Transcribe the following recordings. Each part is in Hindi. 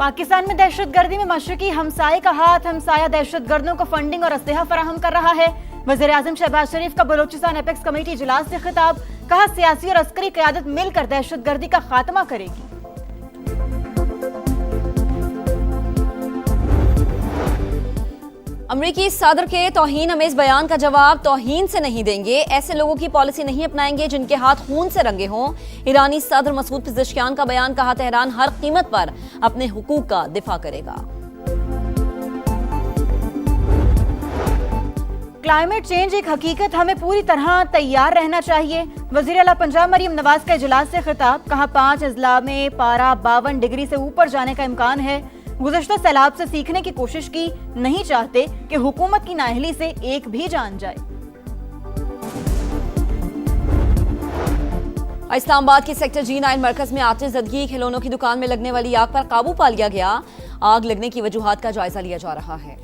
पाकिस्तान में दहशतगर्दी में मशरकी हमसाये का हाथ। हमसाया दहशतगर्दों को फंडिंग और असलहा फराहम कर रहा है। वज़ीर-ए-आज़म शहबाज शरीफ का बलोचिस्तान एपेक्स कमेटी इजलास से खिताब। कहा, सियासी और अस्करी क़यादत मिलकर दहशतगर्दी का खात्मा करेगी। अमरीकी सदर के तौहीन अमेज बयान का जवाब तौहीन से नहीं देंगे। ऐसे लोगों की पॉलिसी नहीं अपनाएंगे जिनके हाथ खून से रंगे हों। ईरानी सदर मसूद पिज़ेशकियान का बयान। कहा, तेहरान हर कीमत पर अपने हुकूक का दिफा करेगा। क्लाइमेट चेंज एक हकीकत, हमें पूरी तरह तैयार रहना चाहिए। वज़ीर आला पंजाब मरियम नवाज का इजलास से खिताब। कहा, 5 अजला में पारा 52 डिग्री से ऊपर जाने का इम्कान है। गुज़श्ता सैलाब से सीखने की कोशिश की, नहीं चाहते कि हुकूमत की नाअहली से एक भी जान जाए। इस्लामाबाद के सेक्टर G9 मरकज में आतिशज़दगी, खिलौनों की दुकान में लगने वाली आग पर काबू पा लिया गया। आग लगने की वजूहात का जायजा लिया जा रहा है।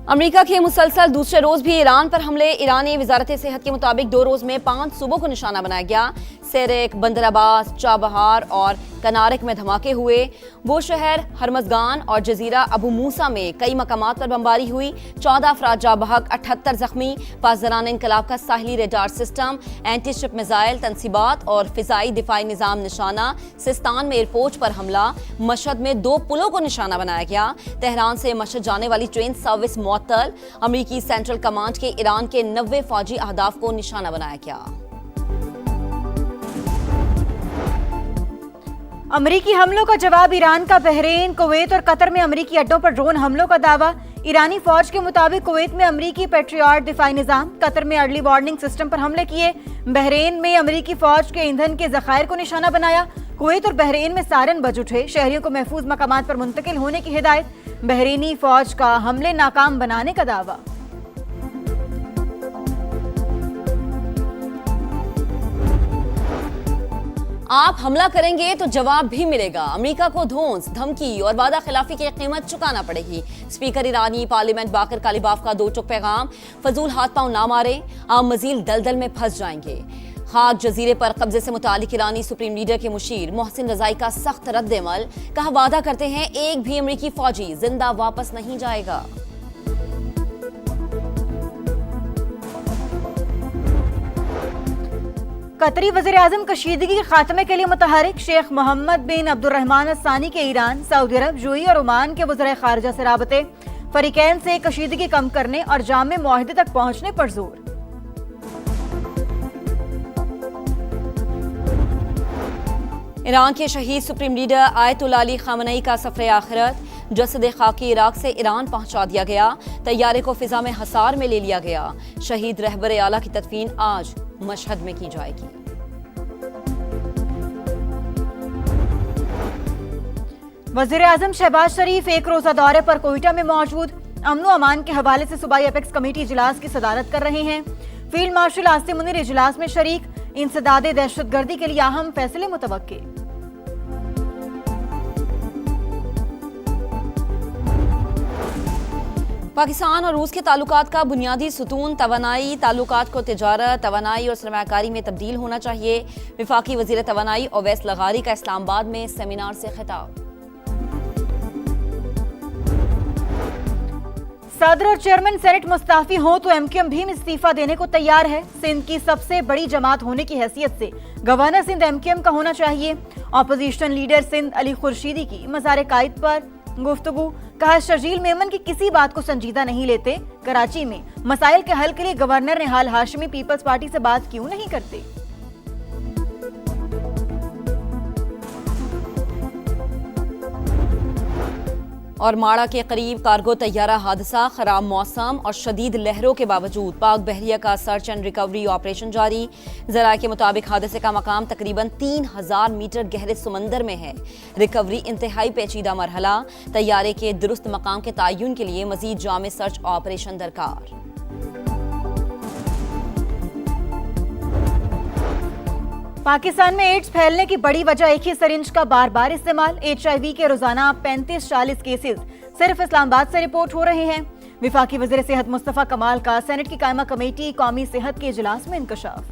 अमेरिका के मुसलसल दूसरे रोज भी ईरान पर हमले। ईरानी वजारत सेहत के मुताबिक 2 रोज में 5 सूबों को निशाना बनाया गया। सेरेक, बंदर अब्बास, चाबहार और कनारिक में धमाके हुए। वो शहर हरमजगान और जजीरा अबू मूसा में कई मकामात पर बमबारी हुई। 14 अफराद जाँ बहक, 78 जख्मी। पासदारान इनकलाब का साहिली radar system, anti ship missile तनसीबात और फिजाई दिफाई निज़ाम निशाना। सिस्तान में एयरपोर्ट पर हमला। मशहद में 2 पुलों को निशाना बनाया गया। तेहरान से मशहद जाने वाली ट्रेन सर्विस मुअत्तल। अमरीकी सेंट्रल कमांड के ईरान के 90 फौजी अहदाफ को निशाना बनाया गया। अमरीकी हमलों का जवाब ईरान का बहरीन, कुवैत और कतर में अमरीकी अड्डों पर ड्रोन हमलों का दावा। ईरानी फौज के मुताबिक कुवैत में अमरीकी पेट्रियट दिफाई निजाम, कतर में अर्ली वार्निंग सिस्टम पर हमले किए। बहरीन में अमरीकी फौज के ईंधन के जखायर को निशाना बनाया। कुवैत और बहरीन में सायरन बज उठे। शहरियों को महफूज मकामात पर मुंतकिल होने की हिदायत। बहरीनी फौज का हमले नाकाम बनाने का दावा। आप हमला करेंगे तो जवाब भी मिलेगा। अमेरिका को धौंस, धमकी और वादा खिलाफी की कीमत चुकाना पड़ेगी। स्पीकर ईरानी पार्लियामेंट बाकर कालिबाफ का 2 टुक पैगाम। फजूल हाथ पांव ना मारे, आप मजीद दलदल में फंस जाएंगे। खाक जजीरे पर कब्जे से मुतालिक ईरानी सुप्रीम लीडर के मुशीर मोहसिन रजाई का सख्त रद्द-ए-अमल। कहा, वादा करते हैं एक भी अमरीकी फौजी जिंदा वापस नहीं जाएगा। कतरी वज़ीर-ए-आज़म कशीदगी के खात्मे के लिए मुतहरिक। शेख मोहम्मद बिन अब्दुर्रहमान अल-सानी के ईरान, सऊदी अरब, यूएई और ओमान के वज़ीर खारजा से राबते। फरीकैन से कशीदगी कम करने और जामे मुआहदे तक पहुंचने पर जोर। ईरान के शहीद सुप्रीम लीडर आयतुल्लाह अली खामनई का सफर आखिरत। जसद खाकी इराक से ईरान पहुंचा दिया गया। तैयारे को फिजा में हसार में ले लिया गया। शहीद रहबर आला की तदफीन आज मशहद में की जाएगी। वज़ीर-ए-आज़म शहबाज शरीफ एक रोजा दौरे पर कोयटा में मौजूद। अमन व अमान के हवाले से सूबाई एपेक्स कमेटी इजलास की सदारत कर रहे हैं। फील्ड मार्शल आसिम मुनीर इजलास में शरीक। इंसदादे दहशतगर्दी के लिए अहम फैसले मुतवक्के। पाकिस्तान और रूस के ताल्लुकात का बुनियादी सुतून तवानाई। ताल्लुकात को तिजारत, तवानाई और सरमायाकारी में तब्दील होना चाहिए। विफाकी वजीर तवानाई ओवैस लगारी का इस्लामाबाद में सेमिनार से खिताब। सदर और चेयरमैन सेनेट मुस्ताफी हो तो एमक्यूएम भी इस्तीफा देने को तैयार है। सिंध की सबसे बड़ी जमात होने की हैसियत से गवर्नर सिंध एमक्यूएम का होना चाहिए। ऑपोजिशन लीडर सिंध अली खुर्शीदी की मज़ार कायद पर गुफ्तगू। कहा, शर्जील मेमन की किसी बात को संजीदा नहीं लेते। कराची में मसाइल के हल के लिए गवर्नर निहाल हाशमी पीपल्स पार्टी से बात क्यों नहीं करते। और माड़ा के करीब कार्गो तैयारा हादसा। खराब मौसम और शदीद लहरों के बावजूद पाक बहरिया का सर्च एंड रिकवरी ऑपरेशन जारी। जराये के मुताबिक हादसे का मकाम तकरीबन 3000 मीटर गहरे समंदर में है। रिकवरी इंतहाई पेचीदा मरहला। तैयारे के दुरुस्त मकाम के तयन के लिए मजीद जामे सर्च ऑपरेशन दरकार। पाकिस्तान में एड्स फैलने की बड़ी वजह एक ही सरिंज का बार बार इस्तेमाल। HIV के रोजाना 35-40 केसेस सिर्फ इस्लामाबाद से रिपोर्ट हो रहे हैं। विफाकी वज़ीर सेहत मुस्तफ़ा कमाल का सेनेट की कायमा कमेटी कौमी सेहत के इजलास में इंकशाफ।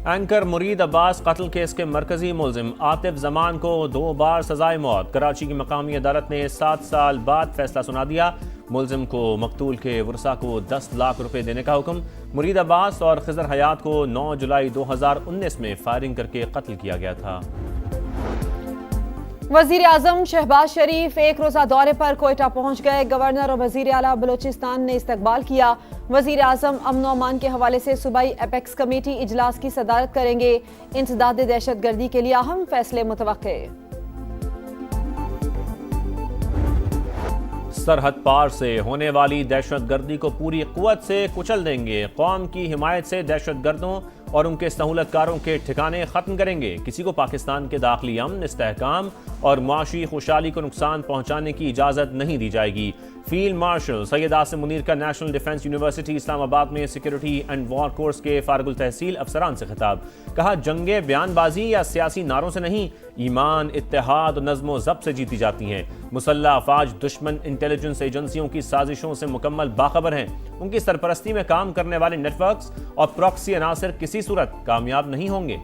एंकर मुरीद अब्बास कत्ल केस के मरकजी मुलजिम आतिफ जमान को 2 बार सजाए मौत। कराची की मकामी अदालत ने 7 साल बाद फैसला सुना दिया। मुलजिम को मकतूल के वरसा को 10 लाख रुपए देने का हुक्म। मुरीद अब्बास और खिजर हयात को 9 जुलाई 2019 में फायरिंग करके कत्ल किया गया था। वजीर आजम शहबाज शरीफ एक रोजा दौरे पर कोयटा पहुंच गए। गवर्नर और वजीर आला बलोचिस्तान ने इस्तकबाल किया। वजीर आजम अमन और अमान के हवाले से सूबाई एपेक्स कमेटी इजलास की सदारत करेंगे। इंसदाद दहशतगर्दी के लिए अहम फैसले मुतवक्के। सरहद पार से होने वाली दहशतगर्दी को पूरी कुव्वत से कुचल देंगे। कौम की हिमायत से दहशतगर्दों और उनके सहूलतकारों के ठिकाने खत्म करेंगे। किसी को पाकिस्तान के दाखिली अमन, इस्तेहकाम और मुआशी खुशहाली को नुकसान पहुंचाने की इजाज़त नहीं दी जाएगी। फील्ड मार्शल सैयद आसिम मुनीर का नेशनल डिफेंस यूनिवर्सिटी इस्लामाबाद में सिक्योरिटी एंड वॉर कोर्स के फारगुल तहसील अफसरान से खिताब। कहा, जंगे बयानबाजी या सियासी नारों से नहीं, ईमान, इत्तेहाद और नज़्म ज़ब्त से जीती जाती हैं। मुसल्लह अफवाज दुश्मन इंटेलिजेंस एजेंसियों की साजिशों से मुकम्मल बाखबर हैं। उनकी सरपरस्ती में काम करने वाले नेटवर्क्स और प्रॉक्सी अनासर किसी सूरत कामयाब नहीं होंगे।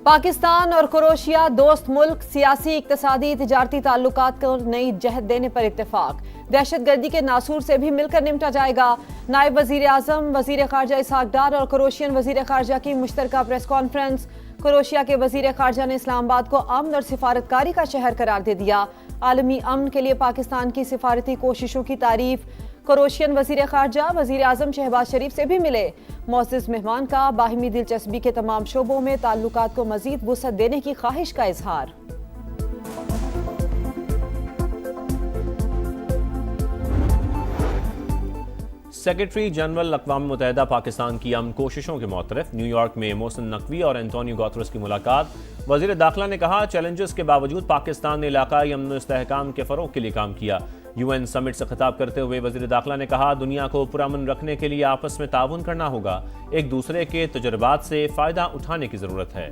पाकिस्तान और क्रोएशिया दोस्त मुल्क सियासी, इक्तसादी, तिजारती ताल्लुकात को नई जहत देने पर इत्तेफाक। दहशतगर्दी के नासूर से भी मिलकर निपटा जाएगा। नायब वजीर आजम, वजीर खारजा इसहाक डार और क्रोएशियन वजीर खारजा की मुश्तरका प्रेस कॉन्फ्रेंस। क्रोएशिया के वजीर खारजा ने इस्लामाबाद को अमन और सिफारतकारी का शहर करार दे दिया। आलमी अमन के लिए पाकिस्तान की सिफारती कोशिशों की तारीफ। क्रोएशियन वजीर खारजा वजीर आजम शहबाज शरीफ से भी मिले। मोअज़्ज़िज़ मेहमान का बाहिमी दिलचस्पी के तमाम शोबों में ताल्लुकात को मजीद वुसअत देने की ख्वाहिश का इजहार। सेक्रेटरी जनरल अक़वाम मुत्तहिदा पाकिस्तान की अमन कोशिशों के मुतरफ न्यूयॉर्क में मोहसिन नकवी और एंटोनियो गुतेरेस की मुलाकात। वज़ीर दाखिला ने कहा, चैलेंजेस के बावजूद पाकिस्तान ने इलाकाई अमन और इस्तेहकाम के फ़रोग़ के लिए काम किया। UN समिट से खिताब करते हुए वज़ीर दाखिला ने कहा, दुनिया को पुरअमन रखने के लिए आपस में ताउन करना होगा। एक दूसरे के तजुर्बात से फ़ायदा उठाने की ज़रूरत है।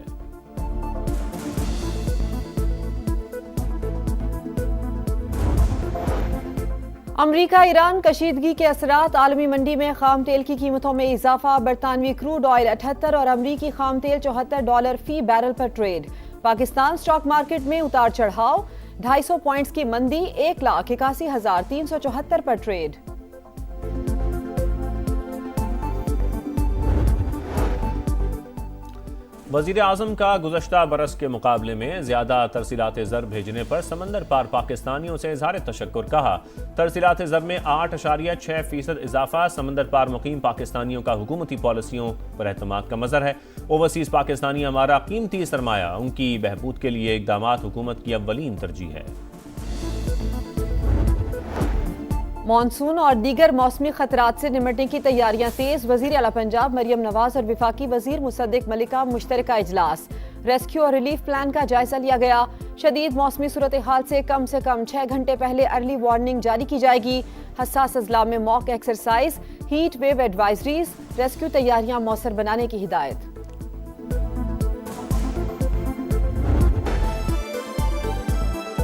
अमरीका ईरान कशीदगी के असरात। आलमी मंडी में खाम तेल की कीमतों में इजाफा। बरतानवी क्रूड ऑयल 78 और अमरीकी खाम तेल $74 फी बैरल पर ट्रेड। पाकिस्तान स्टॉक मार्केट में उतार चढ़ाव। 250 पॉइंट्स की मंदी, 1,81,374 पर ट्रेड। वज़ीर आज़म का गुज़श्ता बरस के मुकाबले में ज़्यादा तरसीलात ज़र भेजने पर समंदर पार पाकिस्तानियों से इज़हार तशक्कुर। कहा, तरसीलात ज़र में 8.6% इजाफा समंदर पार मुकीम पाकिस्तानियों का हुकूमती पॉलिसियों पर एतमाद का मज़हर है। ओवरसीज़ पाकिस्तानी हमारा कीमती सरमाया, उनकी बहबूद के लिए इक़दामात हुकूमत की अव्वलीन तरजीह है। मॉनसून और दीगर मौसमी खतरात से निपटने की तैयारियां तेज। वजीर आला पंजाब मरियम नवाज और विफाकी वजीर मुसद्दिक मलिका मुश्तरका इजलास। रेस्क्यू और रिलीफ प्लान का जायजा लिया गया। शदीद मौसमी सूरत हाल से कम 6 घंटे पहले अर्ली वार्निंग जारी की जाएगी। हसास अजला में mock exercise, heat wave advisories, rescue तैयारियां मौसर बनाने की हिदायत।